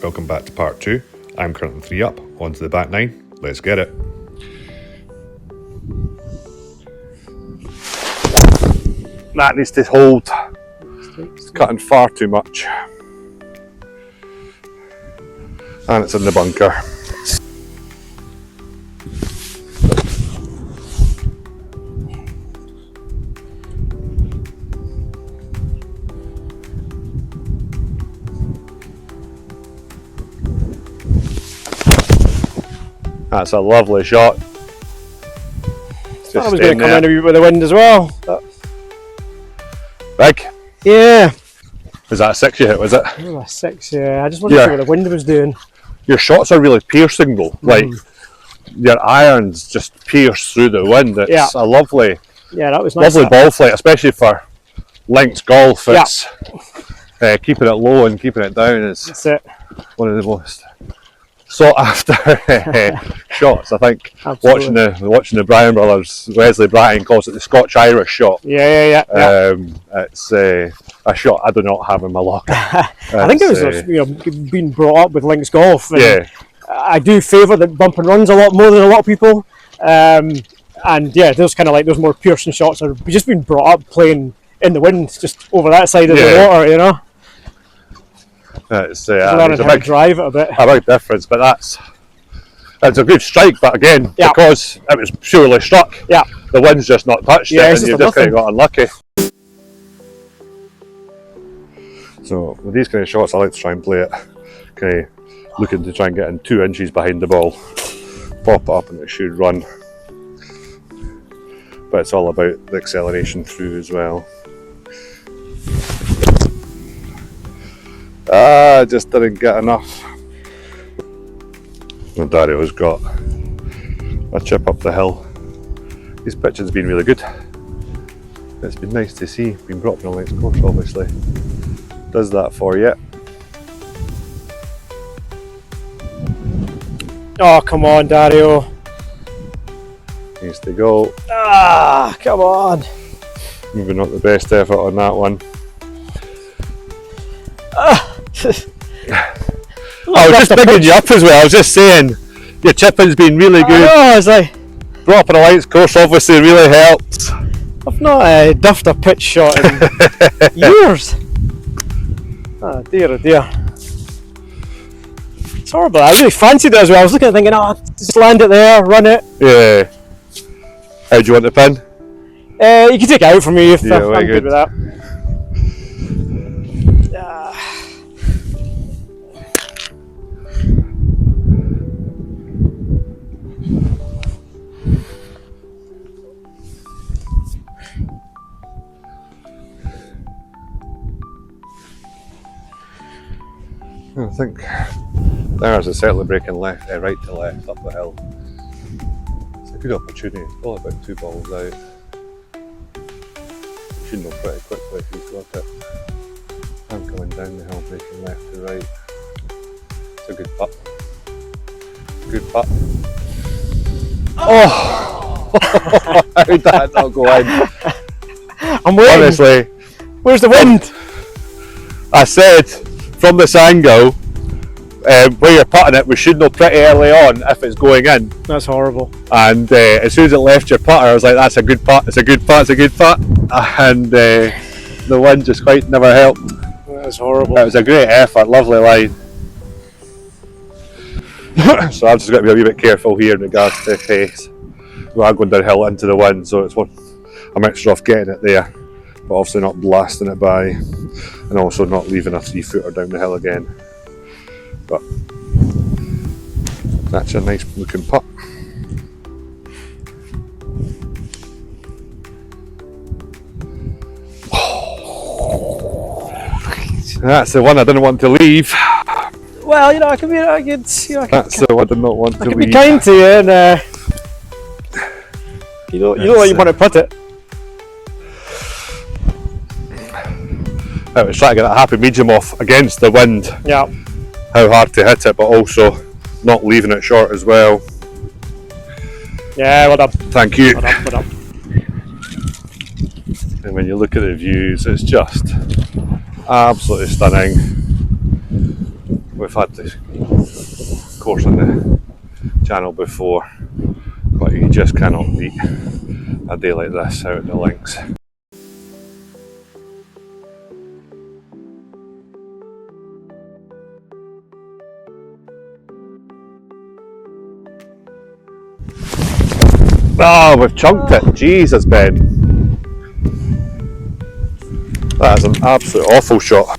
welcome back to part 2. I'm currently 3 up, on to the back 9, let's get it. That needs to hold, it's cutting far too much. And it's in the bunker. That's a lovely shot. I was going to come in a bit with the wind as well. Big? Yeah. Was that a 6 you hit, was it? Oh, a 6, yeah. I just wanted to see what the wind was doing. Your shots are really piercing though. Like, your irons just pierce through the wind. It's a lovely, that was nice, lovely ball flight, especially for links golf. It's keeping it low and keeping it down is one of the most sought after shots. I think watching the Bryan brothers, Wesley Bryan calls it the Scotch Irish shot. It's a shot I do not have in my locker. I think it was being brought up with links golf. And I do favour the bump and runs a lot more than a lot of people. And those kind of like those more piercing shots are just being brought up playing in the wind, just over that side of the water, you know. It's learning how to drive it a big difference, but that's a good strike. But again, because it was purely struck, the wind's just not touched it, and you just kind of got unlucky. So with these kind of shots, I like to try and play it kind of looking to try and get in 2 inches behind the ball, pop it up, and it should run. But it's all about the acceleration through as well. I just didn't get enough. And Dario's got a chip up the hill. His pitching's been really good. It's been nice to see. Been brought up on a links course, obviously. Does that for you. Oh, come on, Dario. Needs to go. Ah, come on. Maybe not the best effort on that one. I was just bigging you up as well. I was just saying your chipping's been really good. I was like, brought up on a links course obviously really helped. I've not duffed a pitch shot in years. Oh dear, oh dear. It's horrible. I really fancied it as well. I was looking at it thinking, just land it there, run it. Yeah. How do you want the pin? You can take it out for me if I'm good with that. I think there's a certainly breaking right to left up the hill. It's a good opportunity. It's all about 2 balls out. You should know pretty quickly if you've got it. I'm coming down the hill, breaking left to right. It's a good putt. Good putt. Oh! How did that not go in? I'm waiting. Honestly. Where's the wind? I said, from this angle, where you're putting it, we should know pretty early on if it's going in. That's horrible. And as soon as it left your putter, I was like, that's a good putt, it's a good putt, it's a good putt. And the wind just quite never helped. That's horrible. It was a great effort, lovely line. So I've just got to be a wee bit careful here in regards to pace. We are going downhill into the wind, so it's a mixture of getting it there, but obviously not blasting it by, and also not leaving a 3-footer down the hill again. But that's a nice looking putt. That's the one I didn't want to leave. Well, I can be that's the one I did not want to leave. I can be kind to you, and you know what you want to put it. I was trying to get that happy medium off against the wind. Yeah. How hard to hit it, but also not leaving it short as well. Yeah, well done. Thank you. Well done, well done. And when you look at the views, it's just absolutely stunning. we've had the course on the channel before, but you just cannot beat a day like this out in the links. Oh, we've chunked it. Jesus, Ben. That is an absolute awful shot.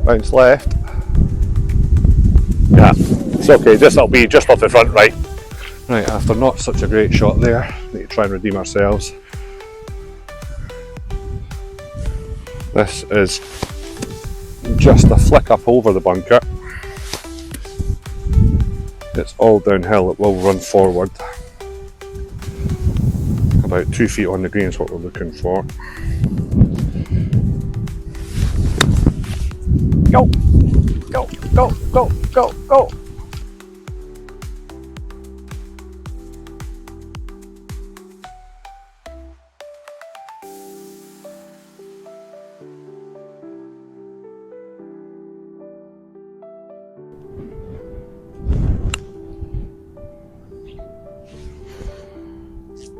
Bounce left. Yeah, it's okay. That'll be just off the front right. Right, after not such a great shot there, need to try and redeem ourselves. This is just a flick up over the bunker. It's all downhill, it will run forward. About 2 feet on the green is what we're looking for. Go! Go, go, go, go, go!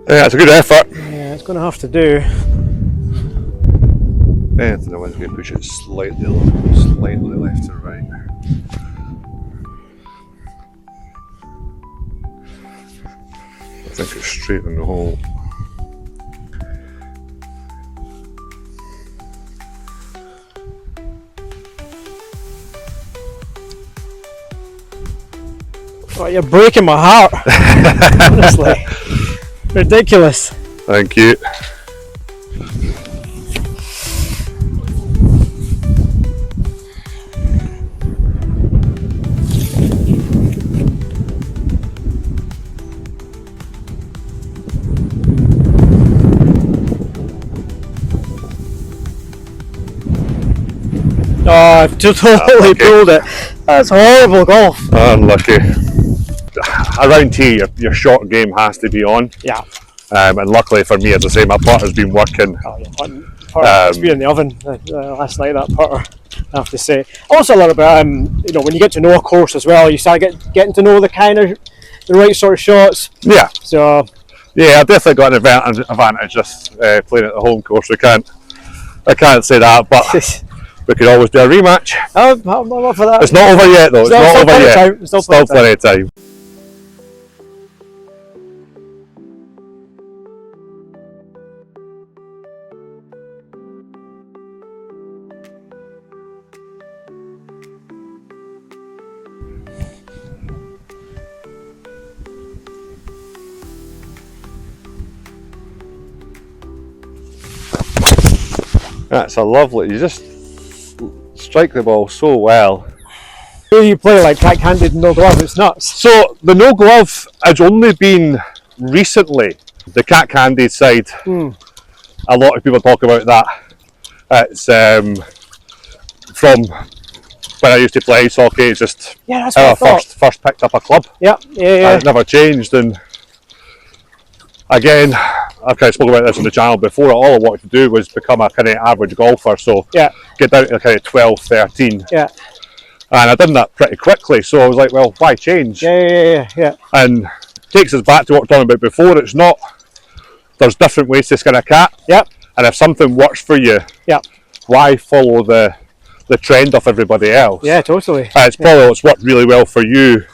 Yeah, it's a good effort. Yeah, it's going to have to do. Anything the wind's going to push it slightly left to right. I think it's straight in the hole. Oh, you're breaking my heart. Honestly. Ridiculous. Thank you. Oh, I've totally pulled it. That's horrible golf. Unlucky. Around here, your short game has to be on. Yeah. And luckily for me, as I say, my putter's been working. Oh, yeah, it's been in the oven last night, that putter, I have to say. Also a little bit, when you get to know a course as well, you start getting to know the right sort of shots. Yeah. So. Yeah, I've definitely got an advantage just playing at the home course. I can't say that, but we could always do a rematch. I'm up for that. It's not over yet, though. It's not over yet. It's still plenty of time. That's a lovely. You just strike the ball so well. You play like cat-handed no glove, it's nuts. So the no glove has only been recently. The cat-handed side, a lot of people talk about that. It's from when I used to play ice hockey. It's just that's how I what first picked up a club. Yeah. And it never changed. And again, I've kind of spoken about this on the channel before. All I wanted to do was become a kind of average golfer. So get down to kind of 12, 13. Yeah. And I done that pretty quickly. So I was like, well, why change? Yeah. And takes us back to what we were talking about before. It's not. There's different ways to skin a cat. Yep. And if something works for you, why follow the trend of everybody else? Yeah, totally. It's probably what's worked really well for you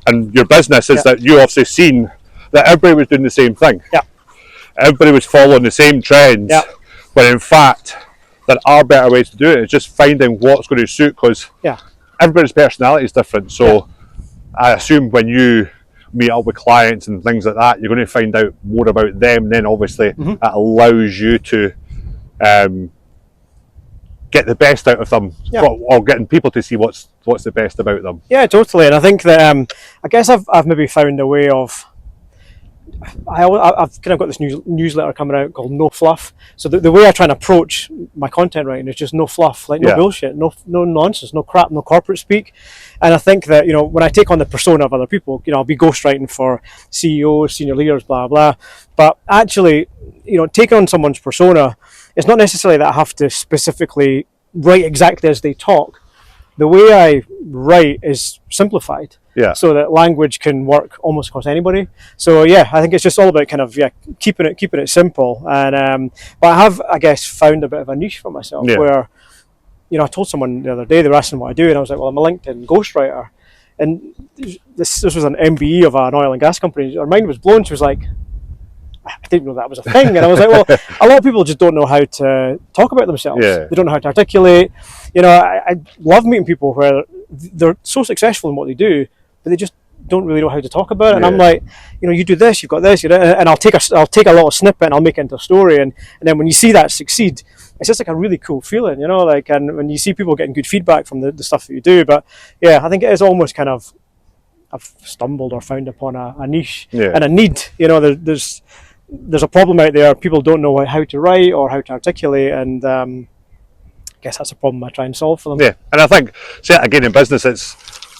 and your business is that you obviously seen that everybody was doing the same thing. Yeah. Everybody was following the same trends. Yeah. When in fact, there are better ways to do it. It's just finding what's going to suit because everybody's personality is different. So I assume when you meet up with clients and things like that, you're going to find out more about them. Then obviously that allows you to get the best out of them, or getting people to see what's the best about them. Yeah, totally. And I think that I guess I've maybe found a way of I've kind of got this newsletter coming out called No Fluff. So the way I try and approach my content writing is just no fluff, like no bullshit, no nonsense, no crap, no corporate speak. And I think that, you know, when I take on the persona of other people, you know, I'll be ghostwriting for CEOs, senior leaders, blah, blah. But actually, you know, taking on someone's persona, it's not necessarily that I have to specifically write exactly as they talk. The way I write is simplified, so that language can work almost across anybody. So yeah, I think it's just all about kind of keeping it simple. And but I have, I guess, found a bit of a niche for myself where, you know, I told someone the other day, they were asking what I do, and I was like, well, I'm a LinkedIn ghostwriter. And this was an MBE of an oil and gas company. Her mind was blown. She was like, I didn't know that was a thing. And I was like, well, a lot of people just don't know how to talk about themselves. They don't know how to articulate. You know, I love meeting people where they're so successful in what they do, but they just don't really know how to talk about it. And I'm like, you know, you do this, you've got this, and I'll take a little snippet and I'll make it into a story. And then when you see that succeed, it's just like a really cool feeling, you know, like, and when you see people getting good feedback from the stuff that you do. But yeah, I think it is almost kind of, I've stumbled or found upon a niche and a need. You know, there's a problem out there. People don't know how to write or how to articulate, and I guess that's a problem I try and solve for them. Yeah, and I think, see, again, in business, it's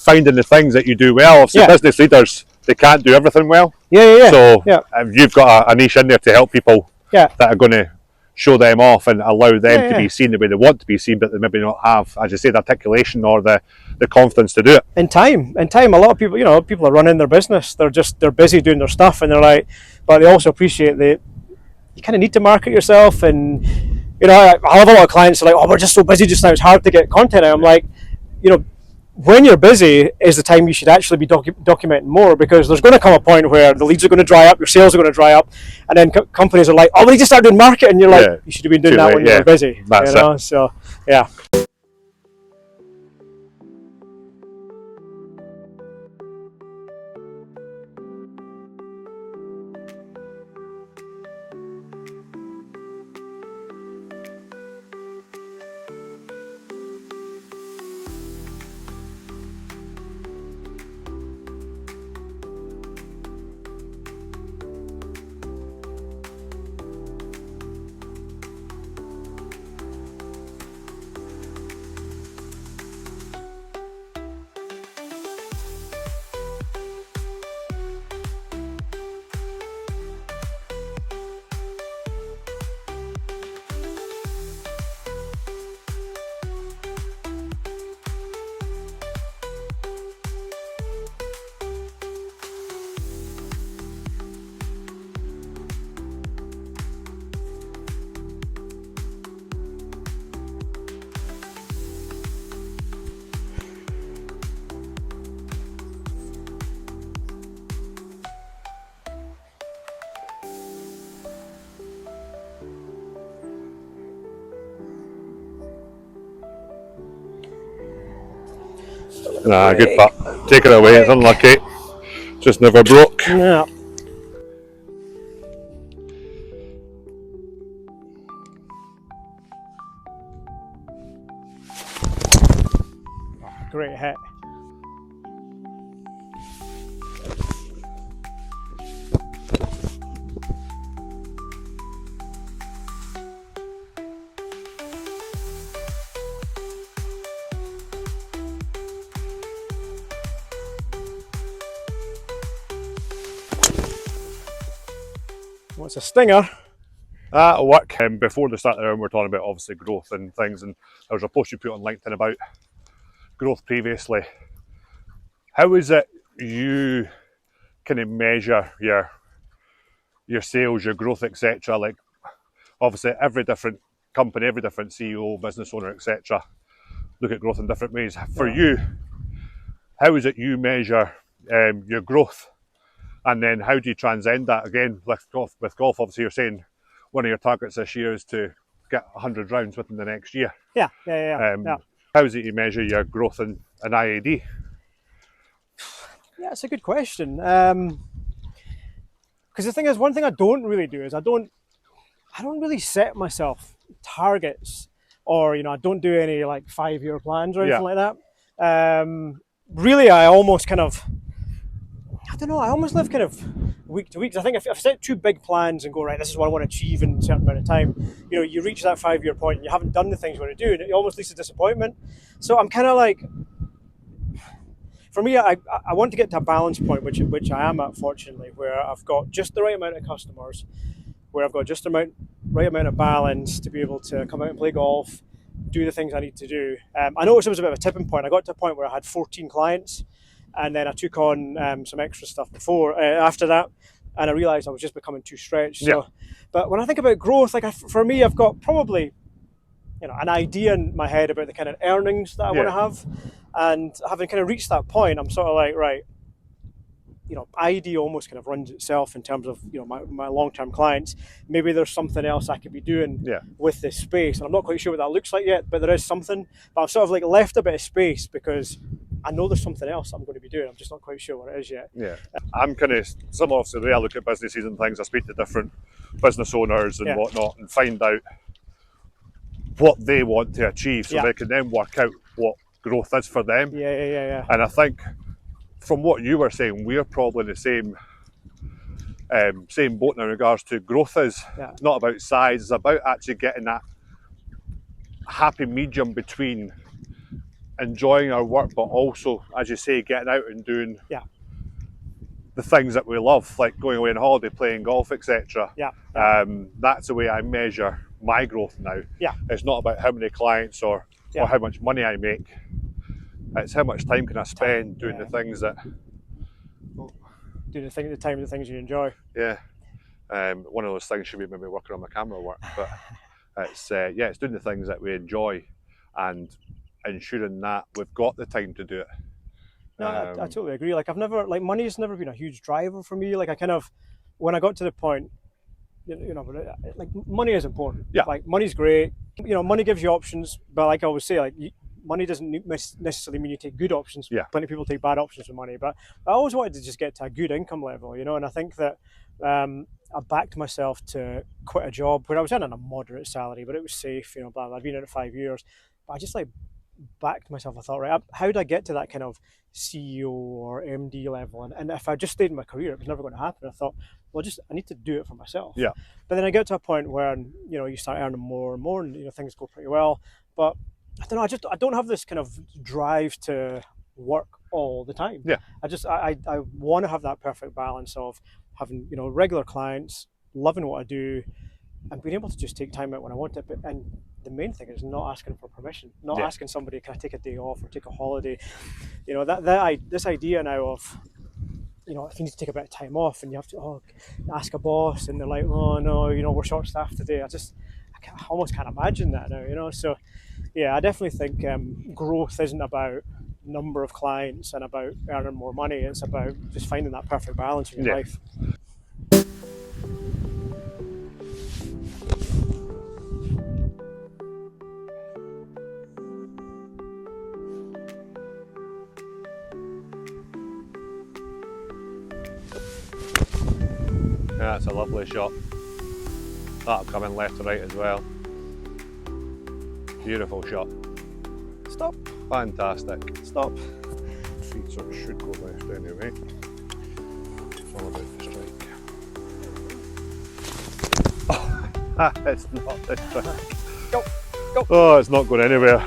finding the things that you do well. Obviously, business leaders, they can't do everything well. So you've got a niche in there to help people that are going to show them off and allow them to be seen the way they want to be seen, but they maybe not have, as you say, the articulation or the confidence to do it. In time, a lot of people, you know, people are running their business. They're busy doing their stuff, and they're like, but they also appreciate that you kind of need to market yourself. And you know, I have a lot of clients who are like, oh, we're just so busy just now, it's hard to get content out. I'm like, you know, when you're busy is the time you should actually be documenting more, because there's going to come a point where the leads are going to dry up, your sales are going to dry up, and then companies are like, oh, we just started doing marketing, and you're like, you should have been doing that when you were busy. That's you know? So yeah. Nah, good putt. Take it away, it's unlucky. Just never broke. Yeah. Great hit. What's a stinger? That'll work. Before the start of the round, we're talking about obviously growth and things, and there was a post you put on LinkedIn about growth previously. How is it you kind of measure your sales, your growth, etc.? Like, obviously, every different company, every different CEO, business owner, etc., look at growth in different ways. For you, how is it you measure your growth? And then how do you transcend that? Again, with golf, obviously you're saying one of your targets this year is to get 100 rounds within the next year. Yeah. How is it you measure your growth in IAD? Yeah, it's a good question. Because the thing is, one thing I don't really do is I don't really set myself targets, or I don't do any like 5-year plans or anything like that. Really, I almost kind of, I don't know, I almost live kind of week to week. I think if I set 2 big plans and go, right, this is what I want to achieve in a certain amount of time, you reach that 5-year point and you haven't done the things you want to do, and it almost leads to disappointment. So I'm kind of like, for me, I want to get to a balance point, which I am at, fortunately, where I've got just the right amount of customers, where I've got just the right amount of balance to be able to come out and play golf, do the things I need to do. I noticed it was a bit of a tipping point. I got to a point where I had 14 clients, and then I took on some extra stuff after that, and I realised I was just becoming too stretched. Yeah. So, but when I think about growth, like for me, I've got probably an idea in my head about the kind of earnings that I want to have, and having kind of reached that point, I'm sort of like, right, ID almost kind of runs itself in terms of my long-term clients. Maybe there's something else I could be doing with this space, and I'm not quite sure what that looks like yet, but there is something. But I've sort of like left a bit of space because I know there's something else I'm going to be doing. I'm just not quite sure what it is yet. Yeah, I'm kind of similar to the way I look at businesses and things. I speak to different business owners and whatnot, and find out what they want to achieve, so they can then work out what growth is for them. Yeah. And I think, from what you were saying, we're probably in the same boat in regards to growth. Is not about size; it's about actually getting that happy medium between enjoying our work, but also, as you say, getting out and doing the things that we love, like going away on holiday, playing golf, etc. That's the way I measure my growth now. It's not about how many clients or how much money I make. It's how much time can I spend doing the things that the things you enjoy. One of those things should be maybe working on my camera work, but it's doing the things that we enjoy and ensuring that we've got the time to do it. No, I totally agree. Like money's never been a huge driver for me. Like I kind of, when I got to the point, like money is important. Like money's great. Money gives you options, but like I always say, like money doesn't necessarily mean you take good options. Plenty of people take bad options with money, but I always wanted to just get to a good income level, and I think that I backed myself to quit a job where I was earning a moderate salary, but it was safe, I've been in it 5 years, but I just like backed myself. I thought, right, how did I get to that kind of CEO or MD level? And if I just stayed in my career, it was never going to happen. I thought, well, I need to do it for myself. But then I get to a point where, you start earning more and more, and things go pretty well. But I don't know, I don't have this kind of drive to work all the time. I want to have that perfect balance of having, regular clients, loving what I do, and being able to just take time out when I want it. And the main thing is not asking for permission, not asking somebody, can I take a day off or take a holiday? This idea now of, if you need to take a bit of time off and you have to ask a boss and they're like, oh no, we're short staffed today. I almost can't imagine that now, So I definitely think growth isn't about number of clients and about earning more money. It's about just finding that perfect balance in your life. That's a lovely shot. That'll come in left to right as well. Beautiful shot. Stop. Fantastic. Stop. Feet sort of should go left anyway. It's all about the strike. Oh, it's not this trick. Go. Oh, it's not going anywhere.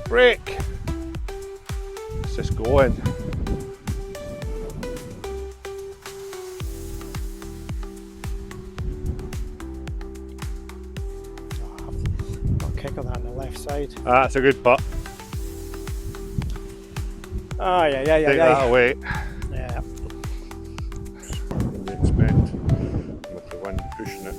Break. It's just going. I'll kick on that on the left side. That's a good putt. Oh, yeah. Take that away. Yeah. What do you expect with the wind pushing it?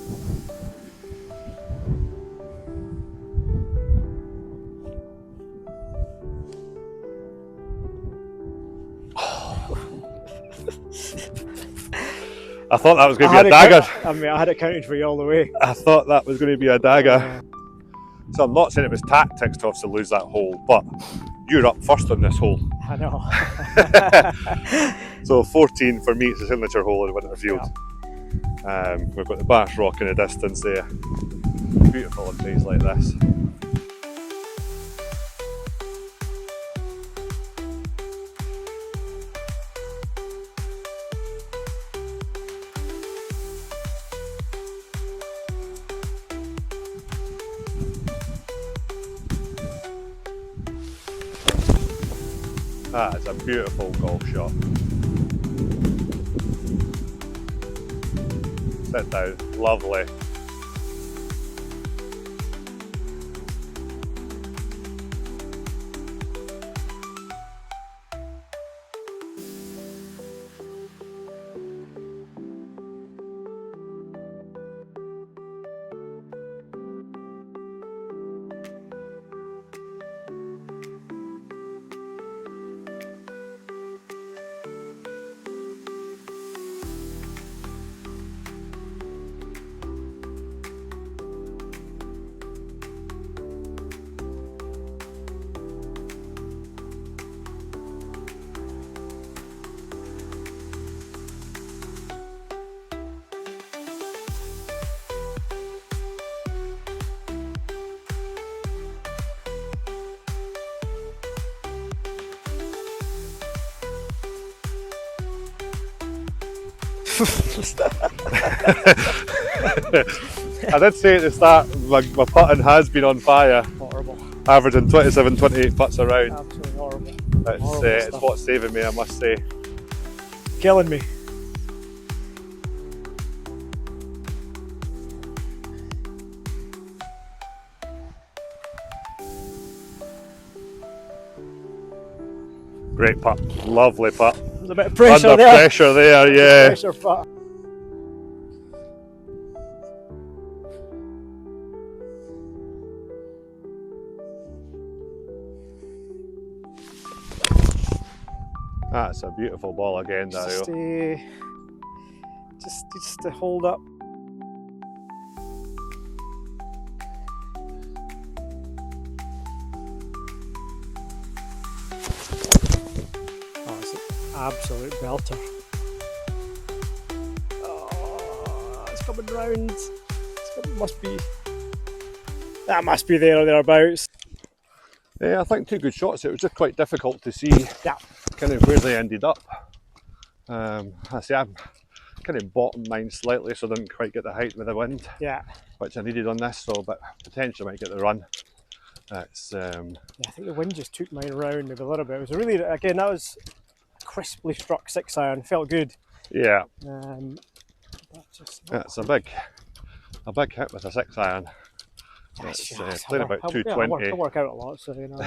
I thought that was going to be a dagger. I had it counted for you all the way. I thought that was going to be a dagger. So I'm not saying it was tactics to obviously lose that hole, but you're up first on this hole. I know. So 14 for me, it's a signature hole in Winterfield. We've got the Bass Rock in the distance there. Beautiful on days like this. That is a beautiful golf shot. Sit down, lovely. I did say at the start, my putting has been on fire. Horrible. Averaging 27, 28 putts around. Absolutely horrible. It's what's saving me, I must say. Killing me. Great putt, lovely putt. There's a bit of pressure Under there. pressure there, yeah. Pressure putt. That's a beautiful ball again, Dario. Just to hold up. Oh, it's an absolute belter. Oh, it's coming round. That must be there or thereabouts. Yeah, I think two good shots. It was just quite difficult to see kind of where they ended up. I say I'm kind of bottomed mine slightly, so I didn't quite get the height with the wind. Yeah. Which I needed on this, so but potentially might get the run. It's yeah, I think the wind just took mine around maybe a little bit. It was a really, again, that was a crisply struck 6-iron. Felt good. Yeah. It's a big hit with a 6-iron. It's playing about 220. I work out a lot, so you know. I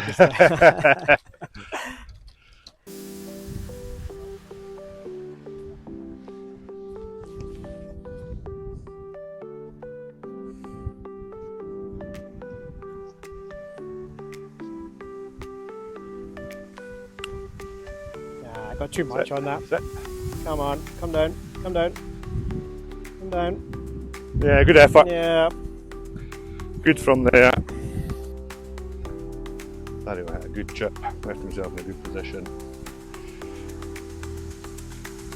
got too much on that. Sit. Come on, come down, come down, come down. Yeah, good effort. Yeah. Good from there. Anyway, a good chip, left himself in a good position.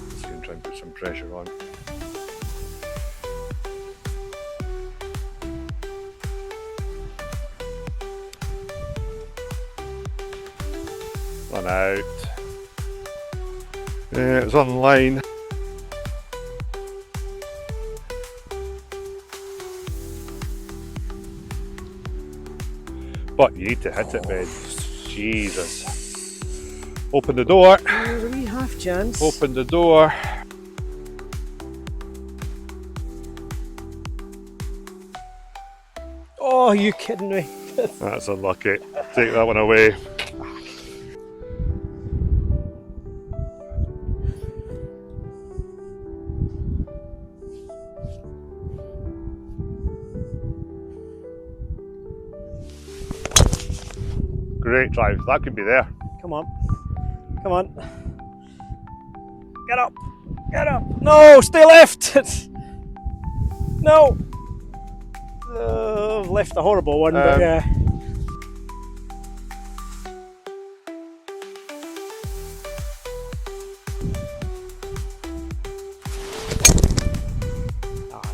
Just going to try and put some pressure on. Run out. Yeah, it was on line. But you need to hit it, Ben. Jesus. Open the door. There's a wee half chance. Open the door. Oh, are you kidding me? That's unlucky. Take that one away. Great drive. That could be there. Come on. Come on. Get up. Get up. No, stay left. No. Left a horrible one, but yeah.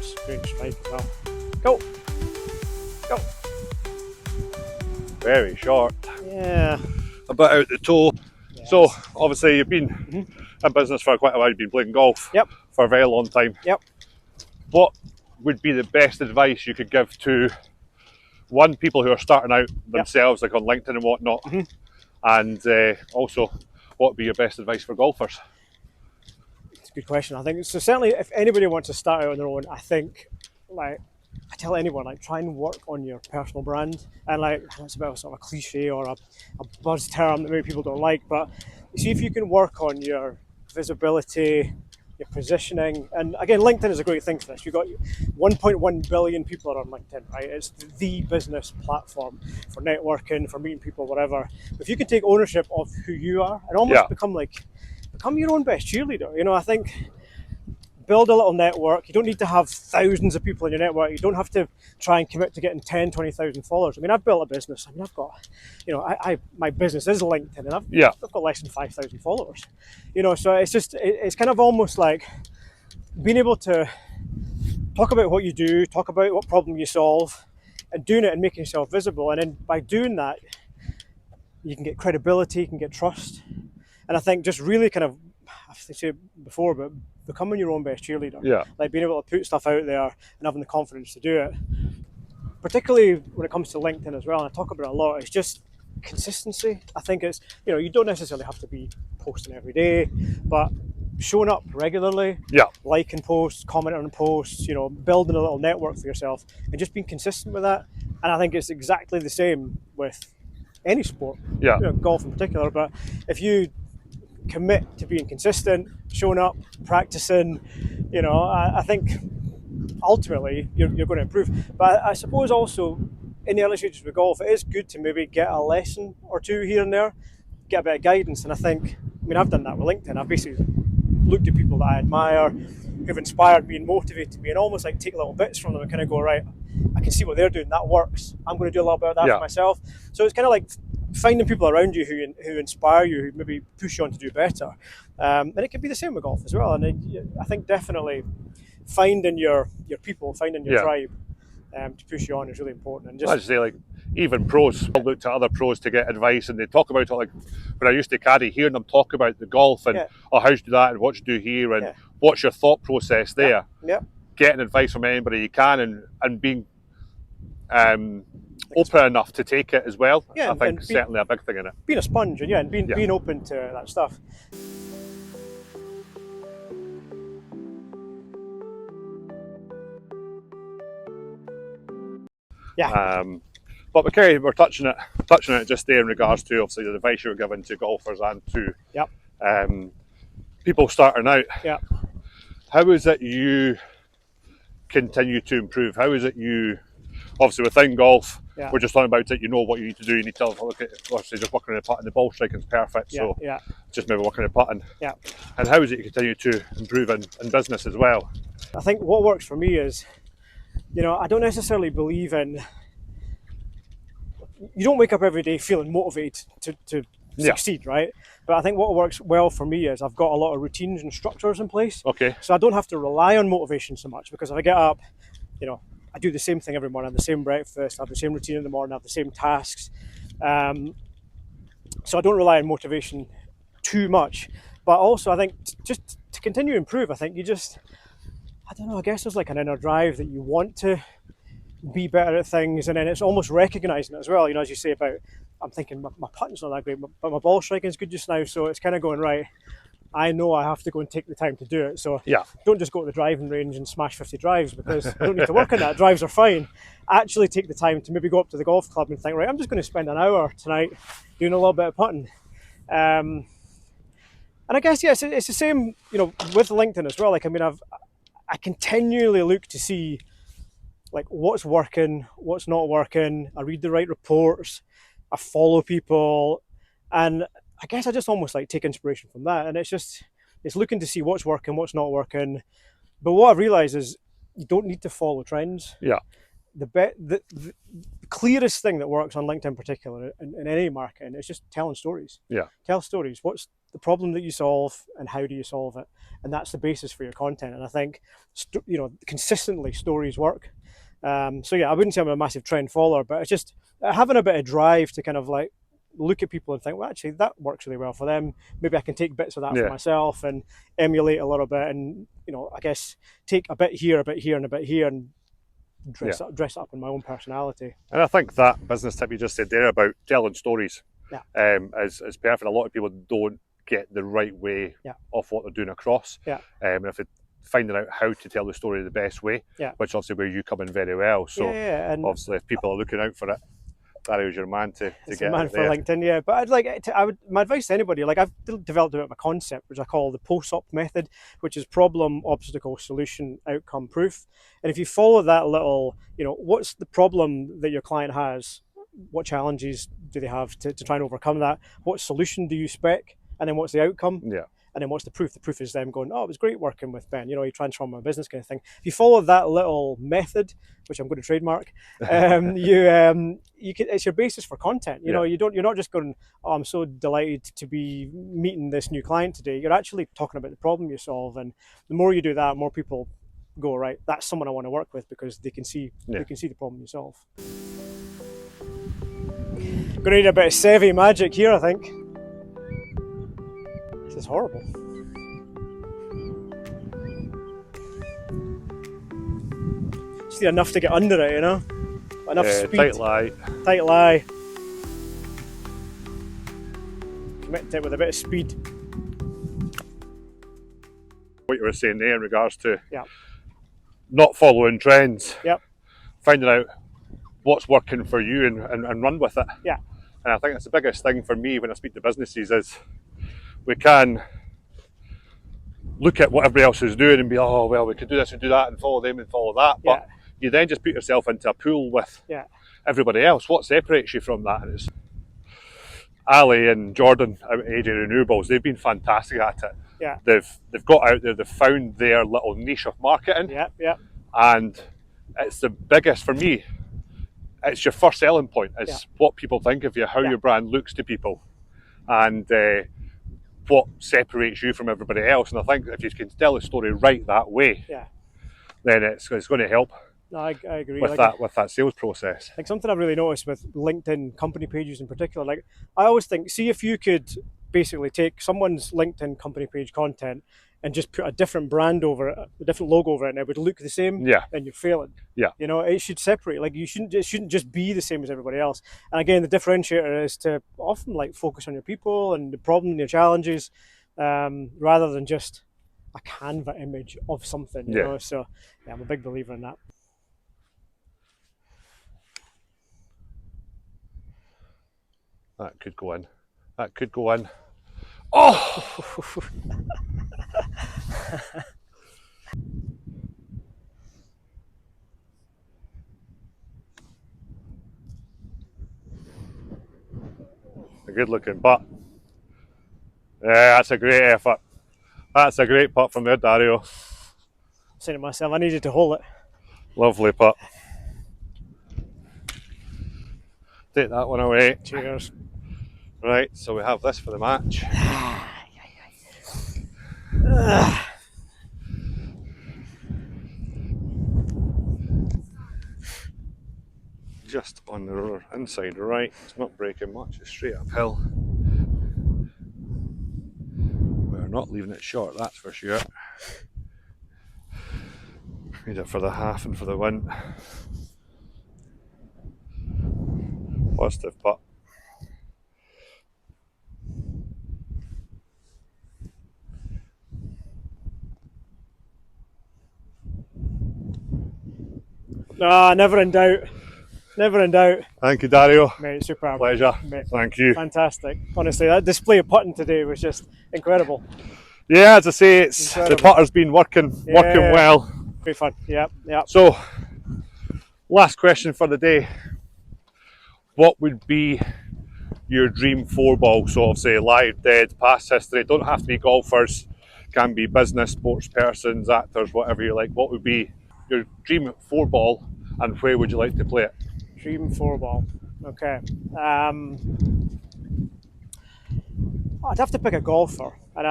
Straight strike as well. Go. Go. Very short. Yeah. A bit out the toe. Yes. So, obviously, you've been in business for quite a while. You've been playing golf for a very long time. Yep. What would be the best advice you could give to people who are starting out themselves, like on LinkedIn and whatnot, and also what would be your best advice for golfers? It's a good question. I think so. Certainly, if anybody wants to start out on their own, I think like I tell anyone, like try and work on your personal brand. And like that's a bit of a sort of a cliche or a buzz term that maybe people don't like, but see if you can work on your visibility, your positioning. And again, LinkedIn is a great thing for this. You've got 1.1 billion people are on LinkedIn, right? It's the business platform for networking, for meeting people, whatever. If you can take ownership of who you are and almost become your own best cheerleader. You know, I think build a little network. You don't need to have thousands of people in your network. You don't have to try and commit to getting 10, 20,000 followers. I mean, I've built a business. I mean, I've got, you know, my business is LinkedIn and I've got less than 5,000 followers. You know, so it's kind of almost like being able to talk about what you do, talk about what problem you solve, and doing it and making yourself visible. And then by doing that, you can get credibility, you can get trust. And I think just really kind of, I've said it before, but becoming your own best cheerleader. Yeah. Like being able to put stuff out there and having the confidence to do it. Particularly when it comes to LinkedIn as well, and I talk about it a lot, it's just consistency. I think it's, you know, you don't necessarily have to be posting every day, but showing up regularly, liking posts, commenting on posts, you know, building a little network for yourself and just being consistent with that. And I think it's exactly the same with any sport, you know, golf in particular. But if you commit to being consistent, showing up, practicing, you know, I think ultimately you're going to improve. But I suppose also in the early stages of golf, it is good to maybe get a lesson or two here and there, get a bit of guidance. And I think, I mean, I've done that with LinkedIn. I've basically looked at people that I admire, who've inspired me and motivated me, and almost like take little bits from them and kind of go, right, I can see what they're doing, that works. I'm going to do a little bit of that for myself. So it's kind of like finding people around you who inspire you, who maybe push you on to do better. And it can be the same with golf as well. And I think definitely finding your people, finding your tribe to push you on is really important. And just, I'd say, like, even pros, I'll look to other pros to get advice, and they talk about it, like when I used to caddy, hearing them talk about the golf and how you do that and what you do here and what's your thought process there. Getting advice from anybody you can and being open enough to take it as well. I think certainly a big thing in it. Being a sponge and being open to that stuff. But we're touching it just there in regards to obviously the advice you're giving to golfers and to people starting out. How is it you continue to improve? How is it you, obviously within golf, we're just talking about it, you know what you need to do, you need to look at, obviously just working on the putting, the ball striking's perfect, so just maybe working on the putting. And how is it you continue to improve in business as well? I think what works for me is, you know, I don't necessarily believe in, you don't wake up every day feeling motivated to succeed, right? But I think what works well for me is I've got a lot of routines and structures in place. So I don't have to rely on motivation so much, because if I get up, you know, I do the same thing every morning, I have the same breakfast, I have the same routine in the morning, I have the same tasks. So I don't rely on motivation too much. But also I think just to continue to improve, I think you just, I don't know, I guess there's like an inner drive that you want to be better at things, and then it's almost recognizing it as well. You know, as you say about, I'm thinking my putting's not that great, but my ball striking is good just now, so it's kind of going, right, I know I have to go and take the time to do it. So don't just go to the driving range and smash 50 drives, because I don't need to work on that. Drives are fine. Actually take the time to maybe go up to the golf club and think, right, I'm just going to spend an hour tonight doing a little bit of putting. And I guess, it's the same, you know, with LinkedIn as well. Like, I mean, I continually look to see like what's working, what's not working. I read the right reports, I follow people, and I guess I just almost like take inspiration from that. And it's looking to see what's working, what's not working. But what I've realized is you don't need to follow trends. The clearest thing that works on LinkedIn in particular, in any marketing, is just telling stories. Tell stories. What's the problem that you solve and how do you solve it? And that's the basis for your content. And I think, you know, consistently stories work. So I wouldn't say I'm a massive trend follower, but it's just having a bit of drive to kind of like look at people and think, well, actually that works really well for them. Maybe I can take bits of that for myself and emulate a little bit, and, you know, I guess take a bit here, and a bit here, and dress up in my own personality. And I think that business tip you just said there about telling stories is perfect. A lot of people don't get the right way Yeah. of what they're doing across. Yeah. And if it, finding out how to tell the story the best way, Yeah. which obviously where you come in very well. So and obviously if people are looking out for it, Dario's your man to get a man it for there. LinkedIn, yeah. But my advice to anybody, like I've developed a bit of a concept which I call the POSOP method, which is problem, obstacle, solution, outcome, proof. And if you follow that little, what's the problem that your client has? What challenges do they have to try and overcome that? What solution do you spec? And then what's the outcome? Yeah. And then what's the proof? The proof is them going, oh, it was great working with Ben. He transformed my business, kind of thing. If you follow that little method, which I'm going to trademark, you can. It's your basis for content. You're not just going, oh, I'm so delighted to be meeting this new client today. You're actually talking about the problem you solve, and the more you do that, more people go, right, that's someone I want to work with, because they can see the problem you solve. Going to need a bit of Sevi magic here, I think. This is horrible. Just need enough to get under it, enough speed. Tight lie. Tight lie. Commit to it with a bit of speed. What you were saying there in regards to Yeah. not following trends. Yep. Finding out what's working for you and run with it. Yeah. And I think that's the biggest thing for me when I speak to businesses is we can look at what everybody else is doing and be, oh, well, we could do this and do that and follow them and follow that. But you then just put yourself into a pool with everybody else. What separates you from that? And it's Ali and Jordan out at AJ Renewables. They've been fantastic at it. Yeah. They've got out there, they've found their little niche of marketing. Yeah, yeah. And it's the biggest, for me, it's your first selling point. It's what people think of you, how your brand looks to people, and what separates you from everybody else. And I think if you can tell the story right that way, then it's going to help. No, I agree. With that sales process. Like something I've really noticed with LinkedIn company pages in particular, like I always think, see if you could basically take someone's LinkedIn company page content and just put a different brand over it, a different logo over it, and it would look the same, then you're failing. Yeah. It should separate. Like it shouldn't just be the same as everybody else. And again, the differentiator is to often focus on your people and the problem and your challenges, rather than just a Canva image of something. You know. So I'm a big believer in that. That could go in. That could go in. Oh! A good looking putt. Yeah, that's a great effort. That's a great putt from there, Dario. I'm saying to myself, I needed to hold it. Lovely putt. Take that one away. Cheers. Right, so we have this for the match. Just on the inside right, it's not breaking much, it's straight uphill. We're not leaving it short, that's for sure. Need it for the half and for the win. Positive putt. Never in doubt. Never in doubt. Thank you, Dario. Mate, superb. Pleasure. Mate, thank you. Fantastic. Honestly, that display of putting today was just incredible. Yeah, as I say, the putter's been working well. Great fun. Yep. So, last question for the day. What would be your dream 4-ball? So obviously live, dead, past history. Don't have to be golfers. Can be business, sports persons, actors, whatever you like. What would be your dream 4-ball and where would you like to play it? Dream 4-ball. Okay. I'd have to pick a golfer, and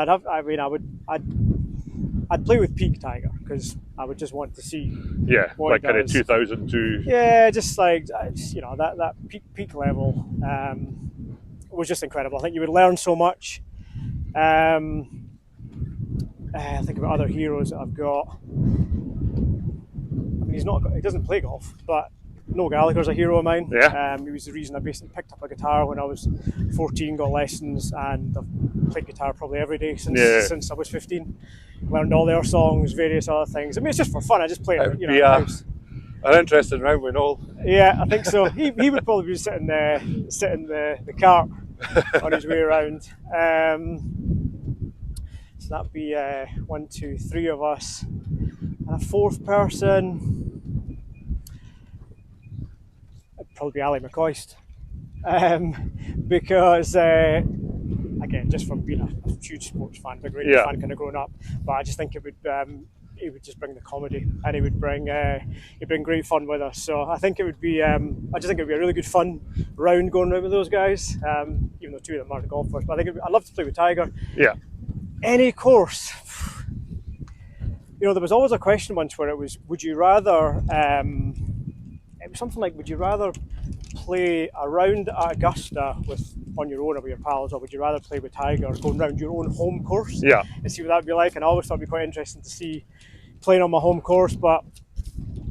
I'd play with peak Tiger because I would just want to see. Yeah, like kind of 2002. Yeah, just that peak level was just incredible. I think you would learn so much. I think about other heroes that I've got. I mean, he doesn't play golf, but Noel Gallagher's a hero of mine. Yeah. He was the reason I basically picked up a guitar when I was 14, got lessons, and I've played guitar probably every day since I was 15. Learned all their songs, various other things. I mean, it's just for fun. I just play it, in the house. An interesting round with Noel. Yeah, I think so. He would probably be sitting the cart on his way around. So that'd be 1, 2, 3 of us, and a fourth person. It'd probably be Ali McCoist, because again, just from being a huge sports fan, a great fan kind of growing up, but I just think it would. He would just bring the comedy, and he would bring great fun with us. So I think it would be. I just think it would be a really good fun round going around with those guys. Even though 2 of them aren't golfers, but I think I'd love to play with Tiger. Yeah. Any course. There was always a question once where it was, would you rather? It was something like, would you rather play a round at Augusta on your own or with your pals, or would you rather play with Tiger going round your own home course? Yeah. And see what that'd be like. And I always thought it'd be quite interesting to see playing on my home course, but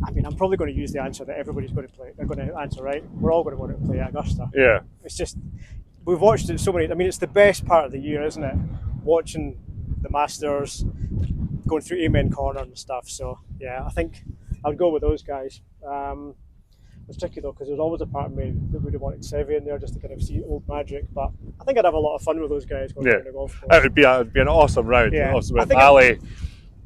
I mean, I'm probably going to use the answer that everybody's going to play. They're going to answer right. We're all going to want to play at Augusta. Yeah. It's just, we've watched it so many. I mean, it's the best part of the year, isn't it? Watching the Masters, going through Amen Corner and stuff. So yeah, I think I would go with those guys. It's tricky though, because there's always a part of me that would have wanted Seve in there just to kind of see old magic. But I think I'd have a lot of fun with those guys going through the golf course. It would be an awesome round. Yeah. With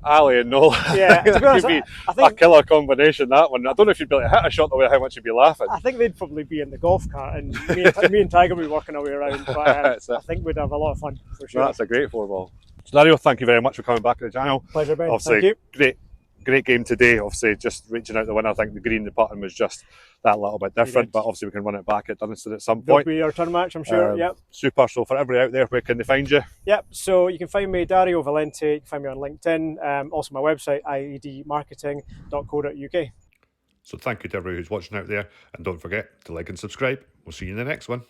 Ali and Noel. Yeah, to be honest, it'd be a killer combination, that one. I don't know if you'd be able to hit a shot the way how much you'd be laughing. I think they'd probably be in the golf cart, and me and Tiger would be working our way around. But I think we'd have a lot of fun for sure. That's a great 4-ball. So Dario, thank you very much for coming back to the channel. Pleasure, Ben. Obviously, Thank you. Great game today. Obviously, just reaching out the winner. I think the green, the putting was just that little bit different, but obviously we can run it back at Dunstan at some point. There'll be our turn match, I'm sure. Yep. Super. So for everybody out there, where can they find you? Yep. So you can find me, Dario Valente. You can find me on LinkedIn. Also my website, iadmarketing.co.uk. So thank you to everybody who's watching out there, and don't forget to like and subscribe. We'll see you in the next one.